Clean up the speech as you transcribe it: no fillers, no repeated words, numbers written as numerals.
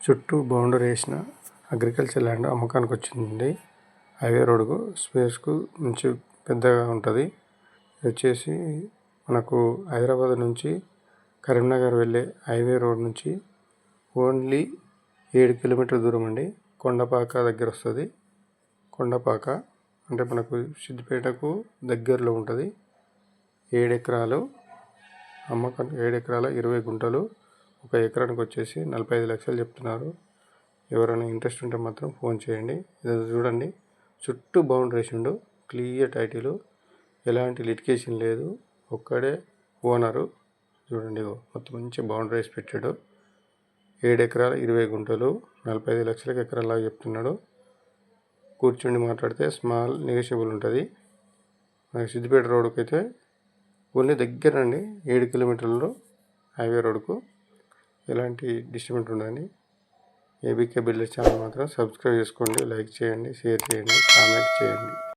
చుట్టూ బౌండరీ వేసిన agriculture land అమ్మకానికి వచ్చింది. హైవే రోడ్కు స్పేస్కు మంచి పెద్దగా ఉంటుంది. వచ్చేసి మనకు హైదరాబాద్ నుంచి కరీంనగర్ వెళ్ళే హైవే రోడ్ నుంచి ఓన్లీ 7 కిలోమీటర్ల దూరం అండి. కొండపాక దగ్గర వస్తుంది. కొండపాక అంటే మనకు సిద్దిపేటకు దగ్గరలో ఉంటుంది. 7 ఎకరాలు అమ్మకం, 7 ఎకరాల 20 గుంటలు. ఒక ఎకరానికి వచ్చేసి 45 లక్షలు చెప్తున్నారు. ఎవరైనా ఇంట్రెస్ట్ ఉంటే మాత్రం ఫోన్ చేయండి. ఇది చూడండి, చుట్టూ బౌండరీ వేసిండు, క్లియర్ టైటిల్, ఎలాంటి లిటికేషన్ లేదు. ఒక్కడే ఓనరు. చూడండి, మొత్తం మంచి బౌండరీ వేసి పెట్టాడు. 7 ఎకరాల 20 గుంటలు, 45 లక్షలకు ఎకరాలాగా చెప్తున్నాడు. కూర్చుండి మాట్లాడితే స్మాల్ నెగోషియబుల్ ఉంటుంది. మనకి సిద్దిపేట రోడ్డుకి అయితే ఓన్లీ దగ్గరండి, 7 కిలోమీటర్లు హైవే రోడ్కు. ఎలాంటి డిస్టర్బెన్స్ ఉండదండి. ఏబీకే బిల్డర్స్ ఛానల్ మాత్రం సబ్స్క్రైబ్ చేసుకోండి, లైక్ చేయండి, షేర్ చేయండి, కామెంట్ చేయండి.